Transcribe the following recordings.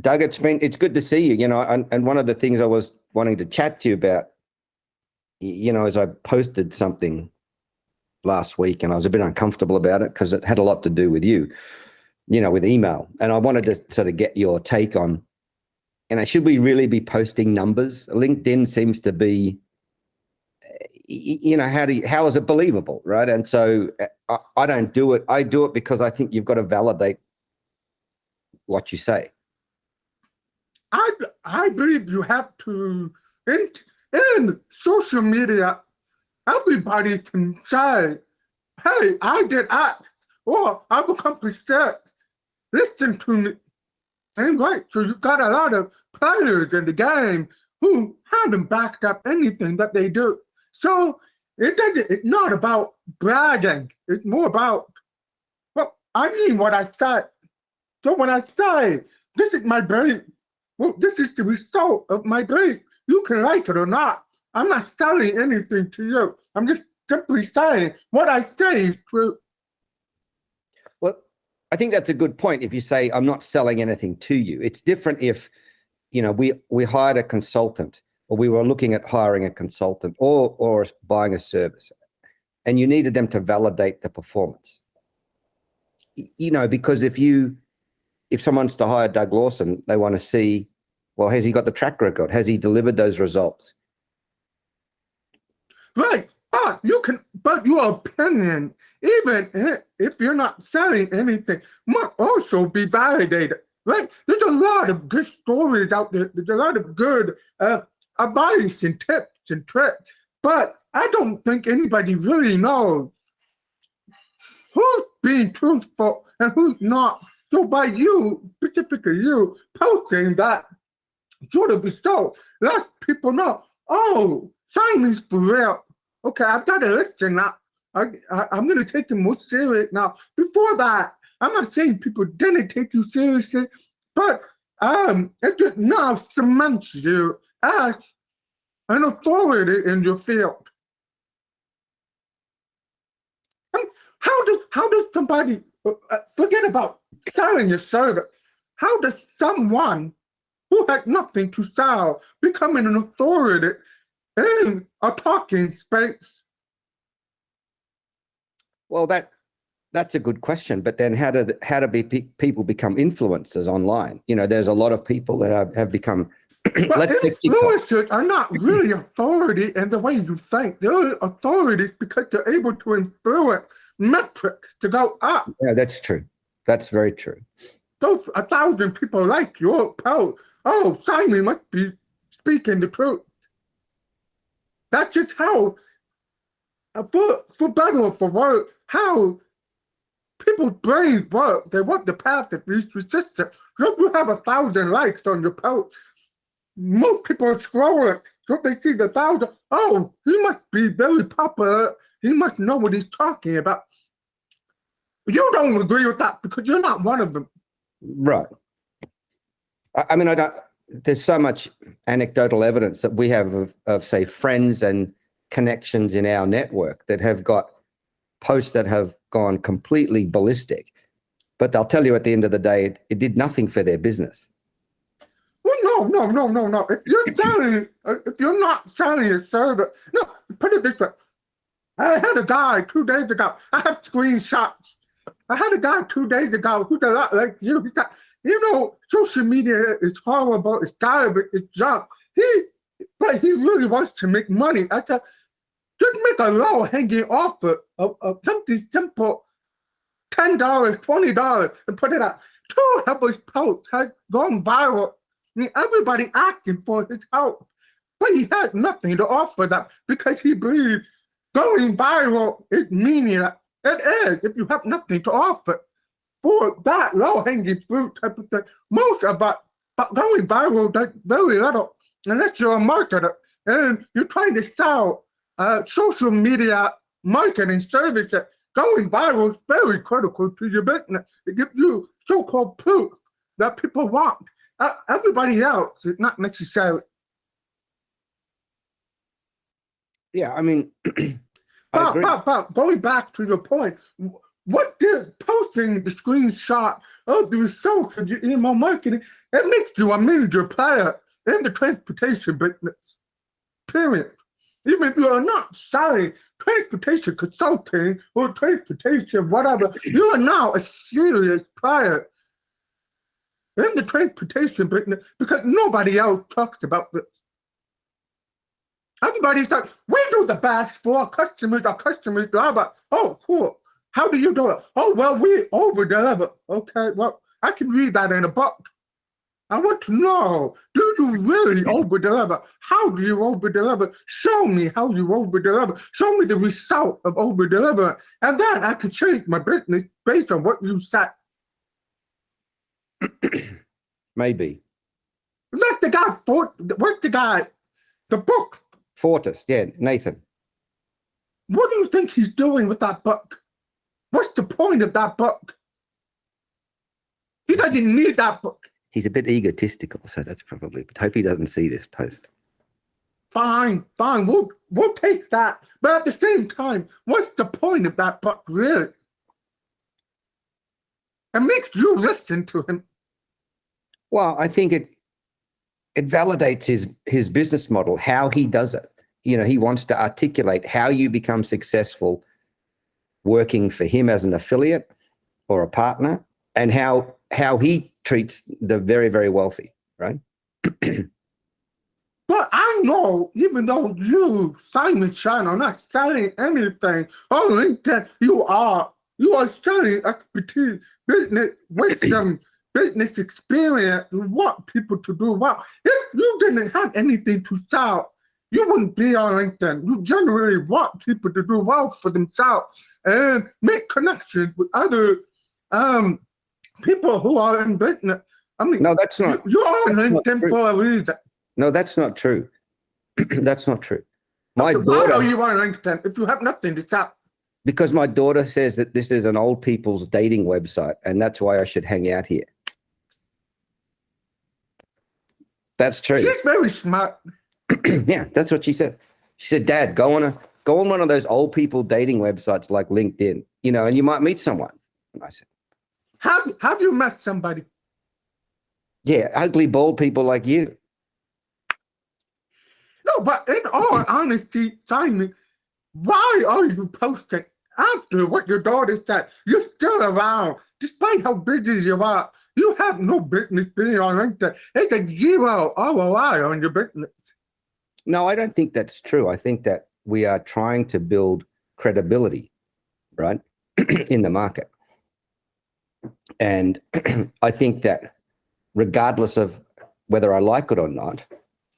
Doug, it's good to see you. And one of the things I was wanting to chat to you about, as I posted something last week, and I was a bit uncomfortable about it because it had a lot to do with you, with email. And I wanted to sort of get your take on, should we really be posting numbers? LinkedIn seems to be, how is it believable, right? And so I don't do it. I do it because I think you've got to validate what you say. I believe you have to, in social media, everybody can say, hey, I did X, or I've accomplished that. Listen to me. And right, so you've got a lot of players in the game who haven't backed up anything that they do. So it's not about bragging. It's more about, well, I mean what I say. So when I say, this is my belief, well, this is the result of my belief. You can like it or not. I'm not selling anything to you. I'm just simply saying what I say is true. Well, I think that's a good point. If you say, I'm not selling anything to you, it's different if, we hired a consultant, or we were looking at hiring a consultant or buying a service, and you needed them to validate the performance. Because if someone's to hire Doug Lawson, they want to see, well, has he got the track record? Has he delivered those results? Right. But your opinion, even if you're not selling anything, must also be validated. Right? There's a lot of good stories out there. There's a lot of good advice and tips and tricks. But I don't think anybody really knows who's being truthful and who's not. So by you, specifically you, posting that sort of result, lets people know, oh, Simon's for real. Okay, I've got to listen now. I'm going to take him more serious now. Before that, I'm not saying people didn't take you seriously, but it just now cements you as an authority in your field. And how does somebody forget about selling your service? How does someone who had nothing to sell become an authority in a talking space? Well, that's a good question. But then how do people become influencers online? There's a lot of people that have become. But influencers are not really authority in the way you think. They're authorities because they're able to influence metrics to go up. Yeah, that's true. That's very true. Those 1,000 people like your post. Oh, Simon must be speaking the truth. That's just how, for better or for worse, how people's brains work. They want the path of least resistance. So if you have 1,000 likes on your post, most people are scrolling. So if they see the 1,000, oh, he must be very popular. He must know what he's talking about. You don't agree with that because you're not one of them. Right. I mean, there's so much anecdotal evidence that we have of, say, friends and connections in our network that have got posts that have gone completely ballistic, but they'll tell you at the end of the day, it did nothing for their business. Well, no. If you're not selling a service, no, put it this way. I had a guy 2 days ago. I have screenshots. I had a guy 2 days ago who's a lot like you. He said, social media is horrible. It's garbage. It's junk. But he really wants to make money. I said, just make a low-hanging offer of something simple, $10, $20, and put it out. 2 of his posts has gone viral. I mean, everybody asking for his help. But he had nothing to offer them because he believes going viral is meaningless. It is if you have nothing to offer. For that low-hanging fruit type of thing, most of it, but going viral does very little, unless you're a marketer and you're trying to sell social media marketing services. Going viral is very critical to your business. It gives you so-called proof that people want. Everybody else is not necessary. Yeah, I mean, but going back to your point, what did posting the screenshot of the results of your email marketing, it makes you a major player in the transportation business. Period. Even if you are not selling transportation consulting or transportation whatever, you are now a serious player in the transportation business because nobody else talks about this. Everybody's like, we do the best for our customers, blah, blah. Oh, cool. How do you do it? Oh, well, we over deliver. Okay, well, I can read that in a book. I want to know, do you really over deliver? How do you over deliver? Show me how you over deliver. Show me the result of over deliver. And then I can change my business based on what you said. Maybe. Let the guy, what's the guy? The book. Fortis, yeah, Nathan. What do you think he's doing with that book? What's the point of that book? He doesn't need that book. He's a bit egotistical, so that's probably, but hope he doesn't see this post. Fine, we'll take that. But at the same time, what's the point of that book, really? It makes you listen to him. Well, I think it validates his business model, how he does it. You know, he wants to articulate how you become successful working for him as an affiliate or a partner, and how he treats the very, very wealthy, right? But I know, even though you, Simon Chan, are not selling anything on LinkedIn, you are selling expertise, business wisdom, business experience. You want people to do well. If you didn't have anything to sell, you wouldn't be on LinkedIn. You generally want people to do well for themselves and make connections with other people who are in business. I mean, no, that's not. You're on LinkedIn for a reason. No, that's not true. That's not true. My Why daughter. are you on LinkedIn if you have nothing to sell? Because my daughter says that this is an old people's dating website, and that's why I should hang out here. That's true. She's very smart. Yeah, that's what she said. She said, "Dad, go on one of those old people dating websites like LinkedIn, you know, and you might meet someone." And I said, Have you met somebody? "Yeah, ugly bald people like you." No, but in all honesty, Simon, why are you posting after what your daughter said? You're still around, despite how busy you are. You have no business being on LinkedIn. It's a zero ROI on your business. No, I don't think that's true. I think that we are trying to build credibility, right, in the market. And I think that regardless of whether I like it or not,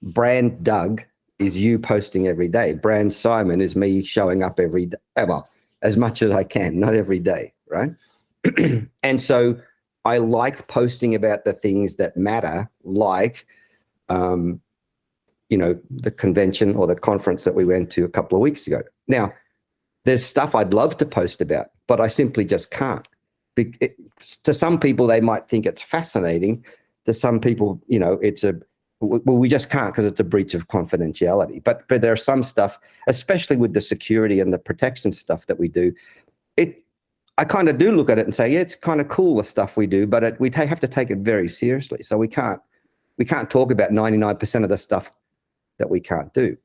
brand Doug is you posting every day. Brand Simon is me showing up every day. Well, as much as I can, not every day, right? And so I like posting about the things that matter, like, you know, the convention or the conference that we went to a couple of weeks ago. Now, there's stuff I'd love to post about, but I simply just can't. To some people, they might think it's fascinating. To some people, you know, we just can't because it's a breach of confidentiality. But there's some stuff, especially with the security and the protection stuff that we do, I kind of do look at it and say, yeah, it's kind of cool, the stuff we do, but we have to take it very seriously. So we can't talk about 99% of the stuff that we can't do.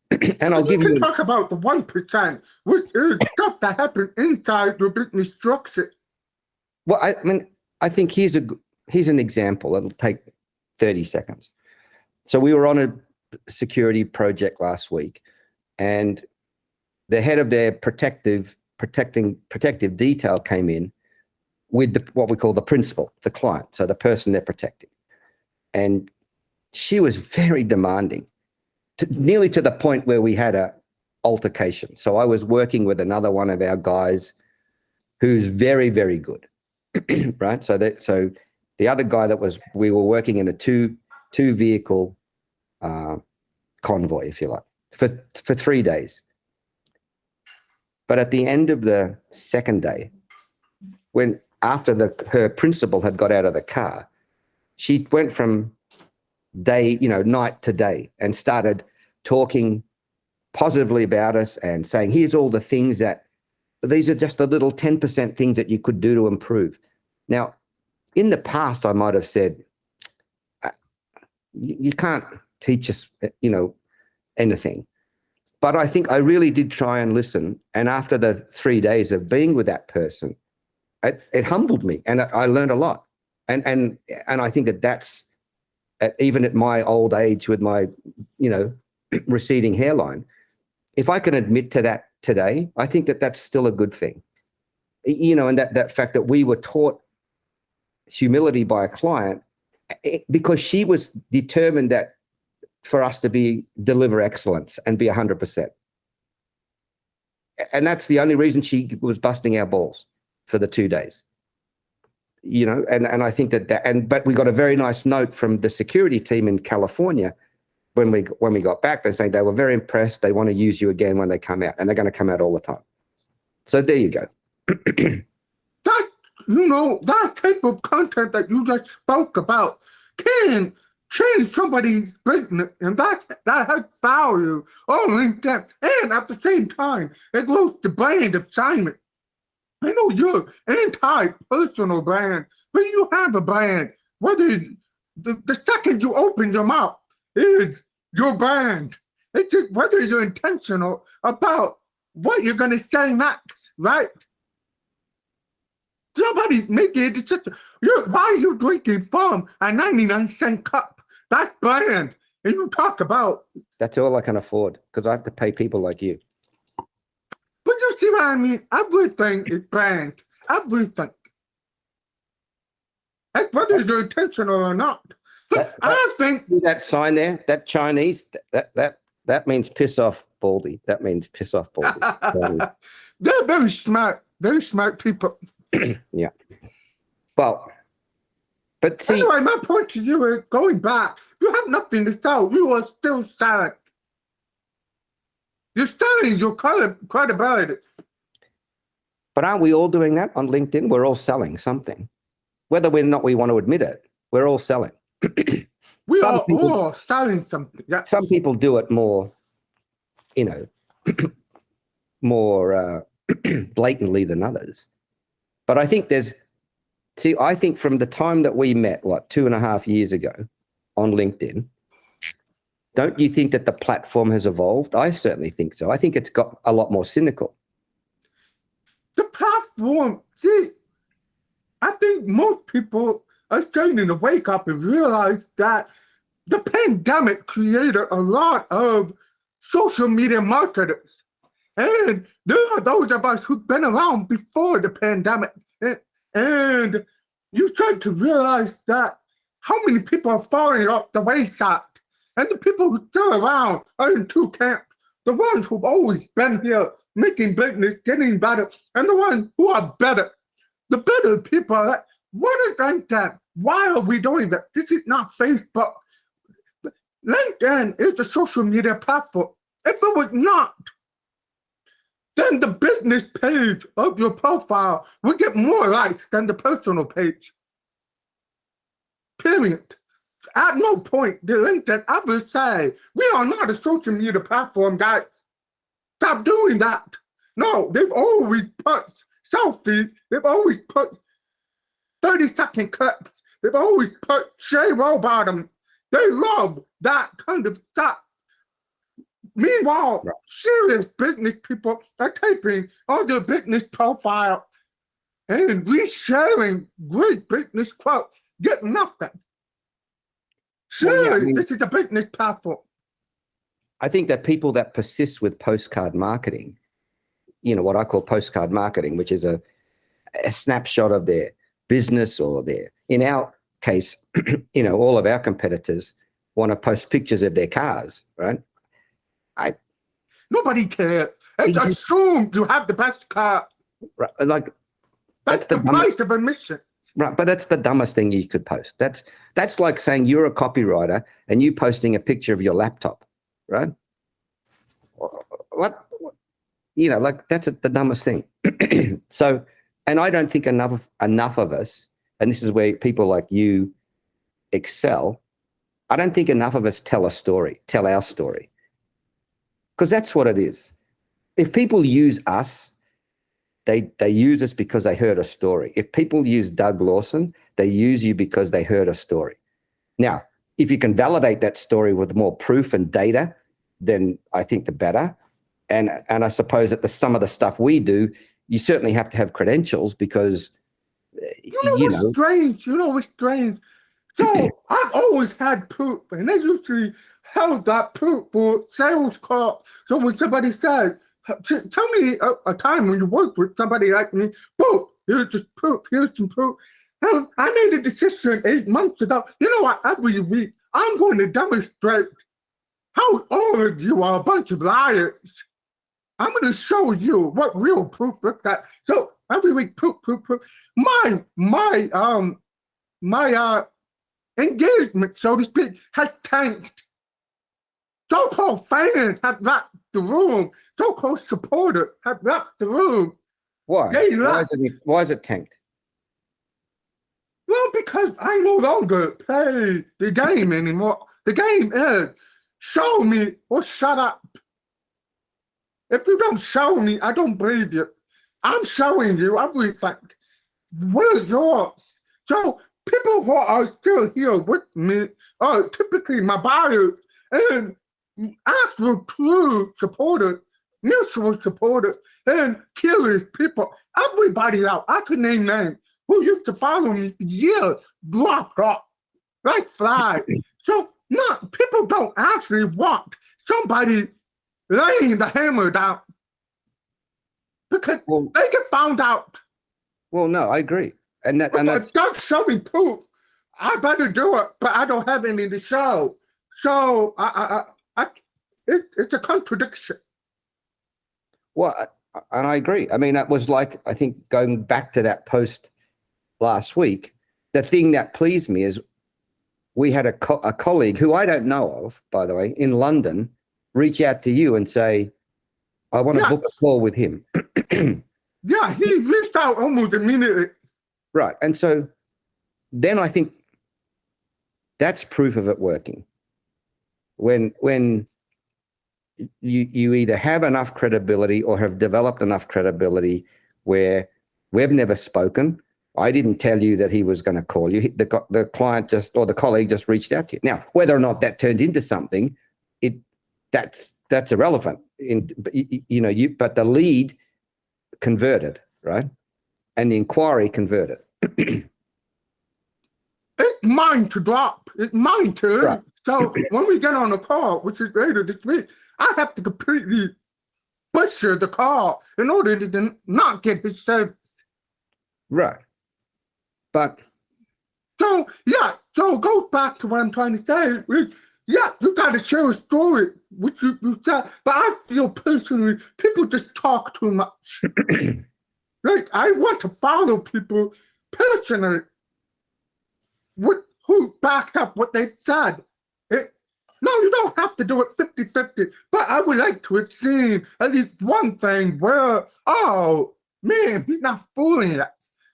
And I'll give you talk about the 1%, which is stuff that happens inside your business structure. Well, I mean, I think here's an example. It'll take 30 seconds. So we were on a security project last week, and the head of their protective detail came in with what we call the principal, the client, so the person they're protecting. And she was very demanding, nearly to the point where we had a altercation. So I was working with another one of our guys who's very, very good, right? So the other guy we were working in a two vehicle convoy, if you like, for 3 days. But at the end of the second day, after her principal had got out of the car, she went from night to day and started talking positively about us and saying, here's all the things that these are just the little 10% things that you could do to improve. Now, in the past, I might have said, you can't teach us, anything. But I think I really did try and listen. And after the 3 days of being with that person, it humbled me, and I learned a lot. And I think that's even at my old age with my, receding hairline, if I can admit to that today, I think that's still a good thing. And that fact that we were taught humility by a client because she was determined that for us to deliver excellence and be 100%. And that's the only reason she was busting our balls for the 2 days. And I think but we got a very nice note from the security team in California when we got back. They're saying they were very impressed. They want to use you again when they come out, and they're going to come out all the time. So there you go. That type of content that you just spoke about can change somebody's business, and that has value on LinkedIn. And at the same time, it goes to brand assignment. I know you're anti-personal brand, but you have a brand. Whether the second you open your mouth is your brand. It's just whether you're intentional about what you're going to say next, right? Somebody's making a decision. Why are you drinking from a 99-cent cup? That's brand. And you talk about... That's all I can afford, because I have to pay people like you. But you see what I mean? Everything is brand. Everything. That's whether you're intentional or not. But I think... That sign there, that Chinese, that means piss off, Baldy. That means piss off, Baldy. They're very smart people. Yeah. Well, but see... Anyway, my point to you is, going back, you have nothing to sell. You are still selling. You're selling your credibility. But aren't we all doing that on LinkedIn? We're all selling something. Whether we want to admit it, we're all selling. We are all selling something. Yeah. Some people do it more, more blatantly than others. But I think I think from the time that we met, 2.5 years ago on LinkedIn, don't you think that the platform has evolved? I certainly think so. I think it's got a lot more cynical. The platform, I think most people are starting to wake up and realize that the pandemic created a lot of social media marketers. And there are those of us who've been around before the pandemic. And you start to realize that how many people are falling off the wayside. And the people who are still around are in two camps. The ones who've always been here, making business, getting better, and the ones who are better. The better people are like, what is LinkedIn? Why are we doing that? This is not Facebook. LinkedIn is a social media platform. If it was not, then the business page of your profile would get more likes than the personal page. Period. At no point did LinkedIn ever say, we are not a social media platform, guys. Stop doing that. No, they've always put selfies. They've always put 30-second clips. They've always put Shay Rowbottom. They love that kind of stuff. Meanwhile, serious business people are taking on their business profile and resharing great business quotes, get nothing. Surely, this is a business platform. I think that people that persist with postcard marketing, what I call postcard marketing, which is a snapshot of their business or in our case, all of our competitors want to post pictures of their cars, right? Nobody cares. It's assumed you have the best car. Right, that's the price of admission. Right, but that's the dumbest thing you could post. That's like saying you're a copywriter and you posting a picture of your laptop, right? What? That's the dumbest thing. So, and I don't think enough of us, and this is where people like you excel, I don't think enough of us tell our story. Because that's what it is. If people use us they use us because they heard a story. If people use Doug Lawson, they use you because they heard a story. Now, if you can validate that story with more proof and data, then I think the better. And I suppose that some of the stuff we do, you certainly have to have credentials because, what's strange? You know what's strange? So I've always had proof, and they usually held that proof for sales call. So when somebody said, tell me a time when you worked with somebody like me, proof, here's just proof, here's some proof. I made a decision 8 months ago. You know what? Every week, I'm going to demonstrate how all of you are a bunch of liars. I'm going to show you what real proof looks like. So every week, proof. My engagement, so to speak, has tanked. So-called fans have left the room. So-called supporters have left the room. Why? Why is it tanked? Well, because I no longer play the game anymore. The game is show me or shut up. If you don't show me, I don't believe you. I'm showing you everything. Where's yours? So people who are still here with me are typically my buyers and actual true supporters, mutual supporters, and curious people. Everybody out, I could name names, who used to follow me for years, dropped off like flies. So people don't actually want somebody laying the hammer down because they get found out. Well, no, I agree. And that's Doug showing proof. I better do it, but I don't have any to show. So it's a contradiction. Well, and I agree. I mean, that was like, I think going back to that post last week, the thing that pleased me is we had a colleague who I don't know of, by the way, in London, reach out to you and say, I want to book a call with him. Yeah, he reached out almost immediately. Right. And so then I think that's proof of it working. When you either have enough credibility or have developed enough credibility where we've never spoken. I didn't tell you that he was going to call you. The client or the colleague just reached out to you. Now, whether or not that turns into something, that's irrelevant. But the lead converted, right? And the inquiry converted. It's mine to drop. It's mine to leave. Right. So when we get on a call, which is later this week, I have to completely butcher the call in order to not get his service. Right. But so it goes back to what I'm trying to say. Yeah, you got to share a story, which you said. But I feel personally, people just talk too much. Like, I want to follow people personally who backed up what they said. No, you don't have to do it 50-50, but I would like to have seen at least one thing where, oh, man, he's not fooling us.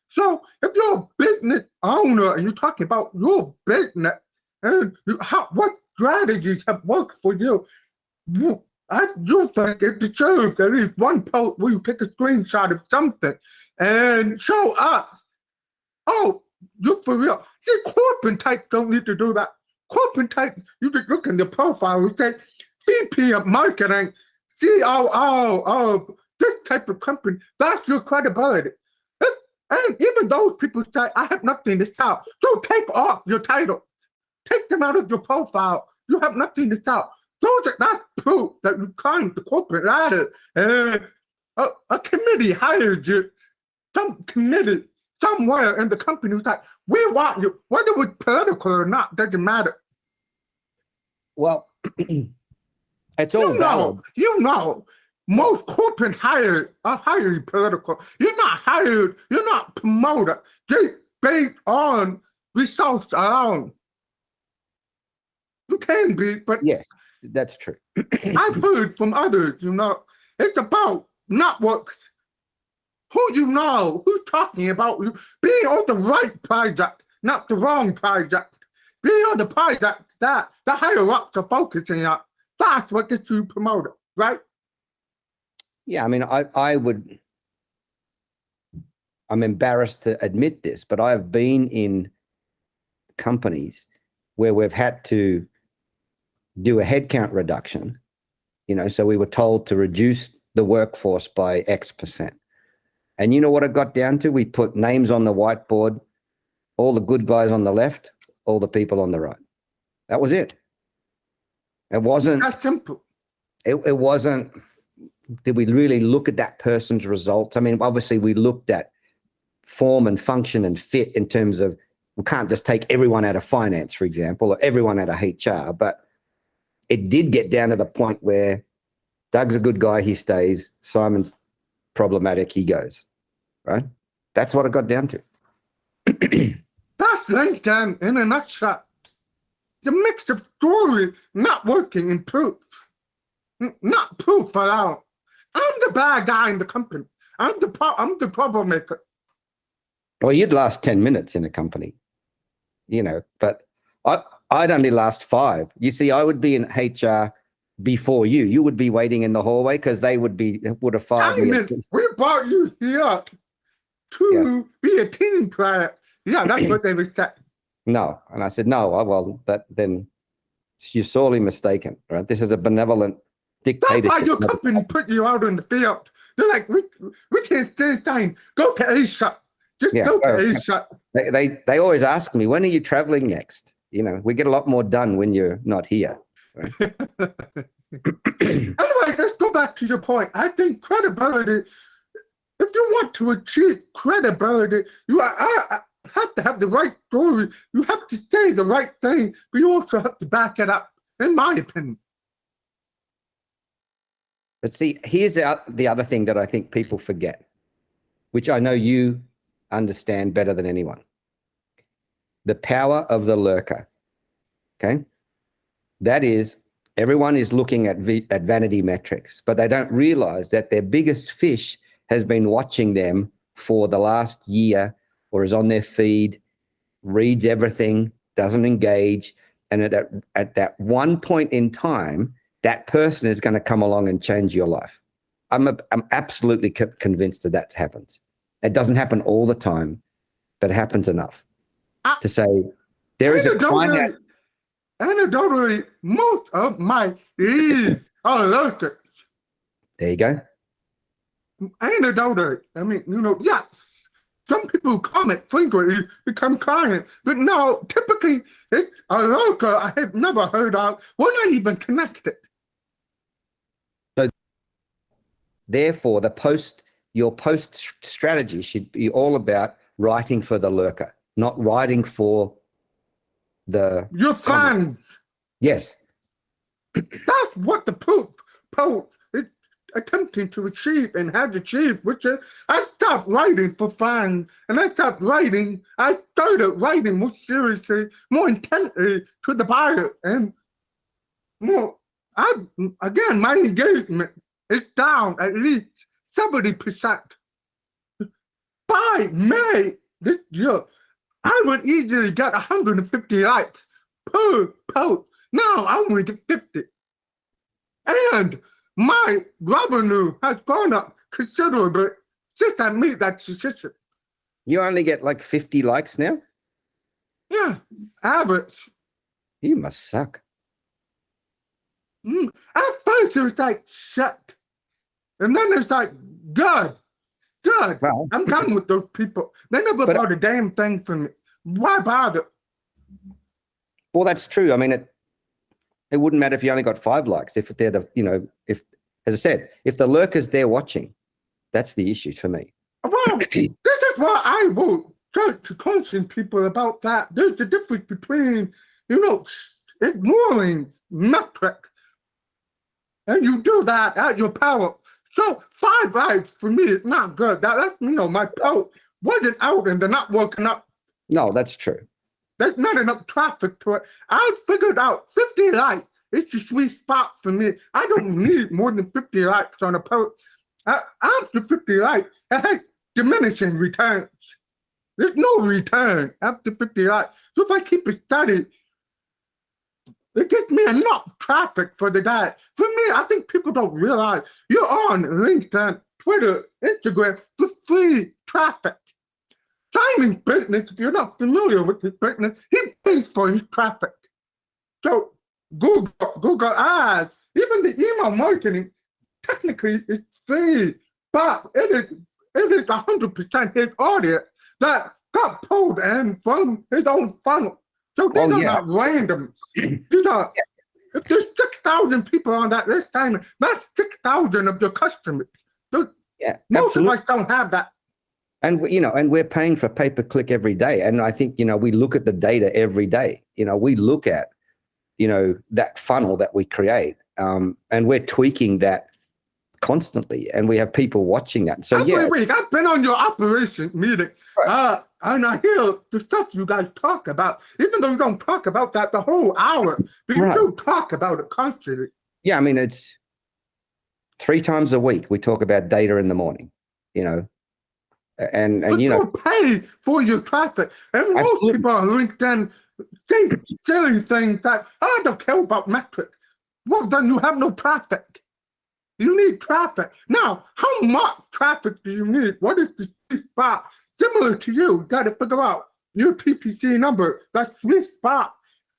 So if you're a business owner and you're talking about your business and what strategies have worked for you, you think it deserves at least one post where you take a screenshot of something and show us, oh, you're for real. See, corporate types don't need to do that. Corporate types, you just look in the profile and say, VP of marketing, COO of this type of company. That's your credibility. And even those people say, I have nothing to sell. So take off your title. Take them out of your profile. You have nothing to sell. That's proof that you climbed the corporate ladder and a committee hired you. Some committee somewhere in the company was like, we want you, whether it was political or not, doesn't matter. Well, it's all valid. You know, most corporate hires are highly political. You're not promoted just based on results alone. You can be, but yes, that's true. I've heard from others, it's about networks. Who you know, who's talking about you, being on the right project, not the wrong project. Being on the project that the higher ups are focusing on. That's what gets you promoted, right? Yeah, I mean, I would I'm embarrassed to admit this, but I have been in companies where we've had to do a headcount reduction, so we were told to reduce the workforce by X%. And you know what it got down to? We put names on the whiteboard, all the good guys on the left, all the people on the right. That was it. It wasn't That's simple. It wasn't, did we really look at that person's results? I mean, obviously we looked at form and function and fit in terms of, we can't just take everyone out of finance, for example, or everyone out of HR, but it did get down to the point where Doug's a good guy, he stays. Simon's problematic, he goes, right? That's what it got down to. That's LinkedIn in a nutshell. The mix of story, not working, and proof. Not proof at all. I'm the bad guy in the company. I'm the troublemaker. Well, you'd last 10 minutes in a company, but I'd only last 5. You see, I would be in HR before you. You would be waiting in the hallway because they would have fired me. We brought you here to be a team player. Yeah, that's what they would say. No. And I said, no, well, then you're sorely mistaken, right? This is a benevolent dictatorship. That's why your company put you out in the field. They're like, we can't stay time. Go to Asia. Just go to Asia. They always ask me, when are you traveling next? We get a lot more done when you're not here. Right? Anyway, let's go back to your point. I think credibility, if you want to achieve credibility, you have to have the right story. You have to say the right thing, but you also have to back it up, in my opinion. But see, here's the other thing that I think people forget, which I know you understand better than anyone. The power of the lurker, okay? That is, everyone is looking at vanity metrics, but they don't realize that their biggest fish has been watching them for the last year, or is on their feed, reads everything, doesn't engage. And at that one point in time, that person is going to come along and change your life. I'm absolutely convinced that happens. It doesn't happen all the time, but it happens enough to say there is a climate. Anecdotally, most of my leads are lurkers. There you go. Anecdotally, I mean, yes. Some people comment frequently, become clients, but no, typically it's a lurker I have never heard of. We're not even connected. So, therefore, your post strategy should be all about writing for the lurker, not writing for your fans. Yes. That's what the post is attempting to achieve and has achieved, which is I stopped writing for fans and I started writing more seriously, more intently to the buyer. And my engagement is down at least 70%. By May this year, I would easily get 150 likes per post. Now I only get 50. And my revenue has gone up considerably since I made that decision. You only get like 50 likes now? Yeah, average. You must suck. At first it was like, shit. And then it's like, good. Well, I'm done with those people. They never bought a damn thing from me. Why bother? Well, that's true. I mean, it wouldn't matter if you only got 5 likes. If they're as I said, if the lurker's there watching, that's the issue for me. Well, this is why I will try to caution people about that. There's a difference between, ignoring metrics, and you do that at your power. So 5 likes for me is not good. That's my post wasn't out and they're not working up. No, that's true. There's not enough traffic to it. I figured out 50 likes. It's a sweet spot for me. I don't need more than 50 likes on a post. After 50 likes, I have diminishing returns. There's no return after 50 likes. So if I keep it steady, it gives me enough traffic for the day. For me, I think people don't realize you're on LinkedIn, Twitter, Instagram for free traffic. Simon's business, if you're not familiar with his business, he pays for his traffic. So Google Ads, even the email marketing, technically it's free, but it is 100% his audience that got pulled in from his own funnel. So these are not random. These are, if there's 6,000 people on that list, Simon, that's 6,000 of your customers. So most of us don't have that. And and we're paying for pay-per-click every day. And I think, we look at the data every day. We look at, that funnel that we create, and we're tweaking that constantly, and we have people watching that. So every week, I've been on your operation meeting, right. And I hear the stuff you guys talk about, even though you don't talk about that the whole hour, but you do talk about it constantly. Yeah, I mean, it's 3 times a week we talk about data in the morning, and but you pay for your traffic, and most people on LinkedIn say silly things that I don't care about metrics. Well, then you have no traffic. You need traffic. Now, how much traffic do you need? What is the sweet spot? Similar to you got to figure out your PPC number, that sweet spot.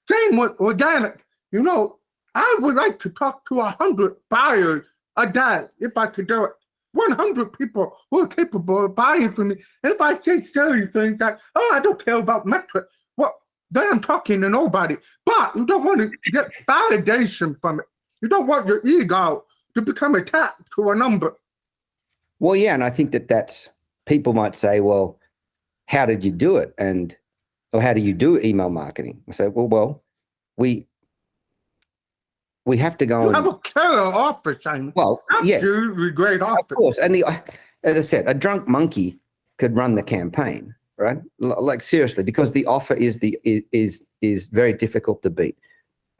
Same with organic. I would like to talk to 100 buyers a day if I could do it. 100 people who are capable of buying from me. And if I say silly things that, I don't care about metrics, well, then I'm talking to nobody. But you don't want to get validation from it. You don't want your ego to become attached to a number. Well, yeah, and I think that's, people might say, well, how did you do it? Or how do you do email marketing? I say, well, we have to go you have a killer offer, Simon. Well, absolutely yes, great offer. Of course, and as I said, a drunk monkey could run the campaign, right? Like seriously, because the offer is very difficult to beat,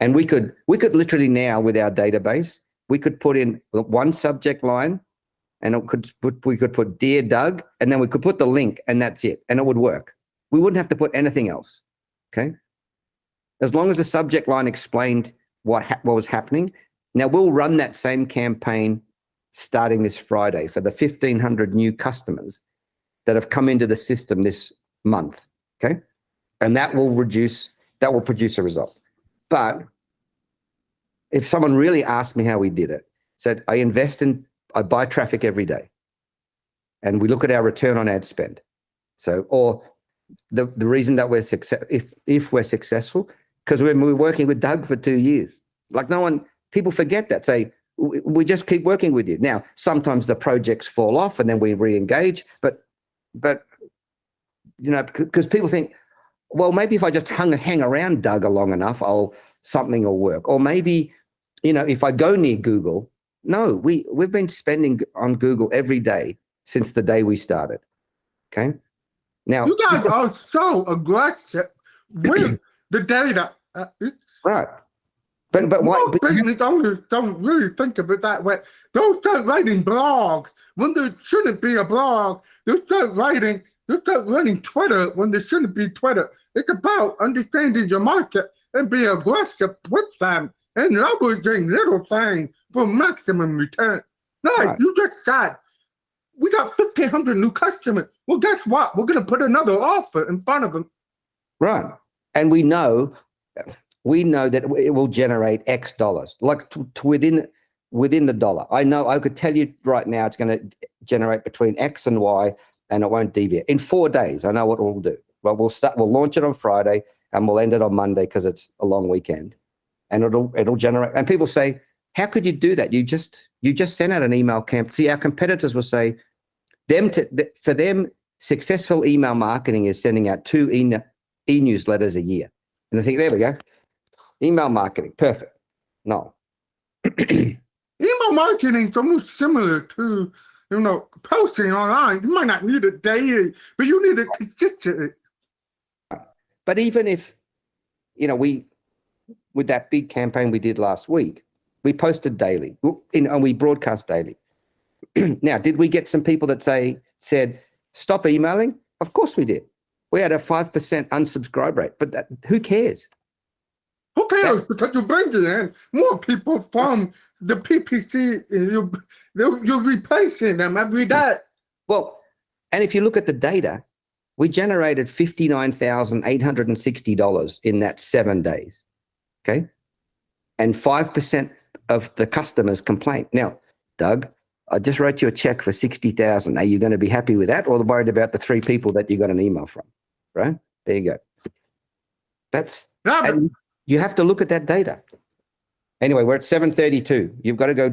and we could literally now with our database, we could put in one subject line, and we could put Dear Doug, and then we could put the link, and that's it, and it would work. We wouldn't have to put anything else, okay? As long as the subject line explained what was happening. Now we'll run that same campaign starting this Friday for the 1,500 new customers that have come into the system this month, okay? And that will produce a result. But if someone really asked me how we did it, said I buy traffic every day, and we look at our return on ad spend. So, or the reason that we're if we're successful, because we're working with Doug for 2 years. Like people forget that. Say, we just keep working with you. Now, sometimes the projects fall off and then we re-engage, but because people think, well, maybe if I just hang around Doug long enough, something will work. Or maybe, if I go near Google. No, we've been spending on Google every day since the day we started. Okay. Now you guys are so aggressive with the data. Right. But why? Business owners don't really think of it that way. They'll start writing blogs when there shouldn't be a blog. They'll start running Twitter when there shouldn't be Twitter. It's about understanding your market and being aggressive with them and leveraging little things for maximum return. Like you just said, we got 1,500 new customers. Well, guess what? We're going to put another offer in front of them. Right. And we know that it will generate X dollars, like within the dollar. I know I could tell you right now it's going to generate between X and Y, and it won't deviate. In 4 days, I know what it will do. But we'll launch it on Friday and we'll end it on Monday because it's a long weekend. And it'll generate. And people say, how could you do that? You just sent out an email camp. See, our competitors will say, for them, successful email marketing is sending out 2 e-newsletters a year. And they think, there we go. Email marketing, perfect. No. Email marketing is almost similar to, posting online. You might not need it daily, but you need it consistently. But even if, with that big campaign we did last week, we posted daily and we broadcast daily. Now, did we get some people that said, stop emailing? Of course we did. We had a 5% unsubscribe rate, but who cares? Who cares? Because you're bringing in more people from the PPC, and you're replacing them every day. Well, and if you look at the data, We generated $59,860 in that 7 days. Okay. And 5% of the customers complained. Now, Doug, I just wrote you a check for 60,000. Are you going to be happy with that, or worried about the 3 people that you got an email from? Right? There you go. And you have to look at that data. Anyway, we're at 7:32. You've got to go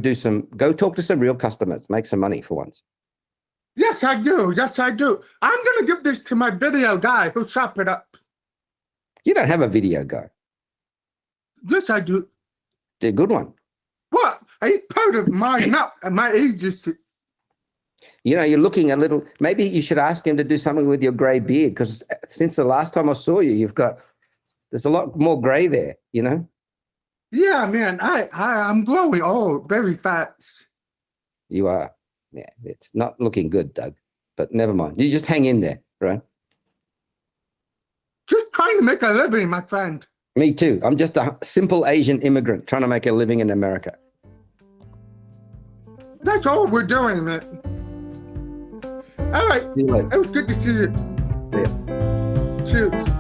talk to some real customers, make some money for once. Yes, I do. Yes, I do. I'm going to give this to my video guy who'll chop it up. You don't have a video guy. Yes, I do. It's a good one. What? He's part of my agency. You know, you're looking a little, maybe you should ask him to do something with your gray beard, because since the last time I saw you, there's a lot more gray there, you know? Yeah, man, I'm glowing very fast. You are. Yeah, it's not looking good, Doug, but never mind. You just hang in there, right? Just trying to make a living, my friend. Me too. I'm just a simple Asian immigrant trying to make a living in America. That's all we're doing, man. All right. See you later. It was good to see you. See ya. Cheers.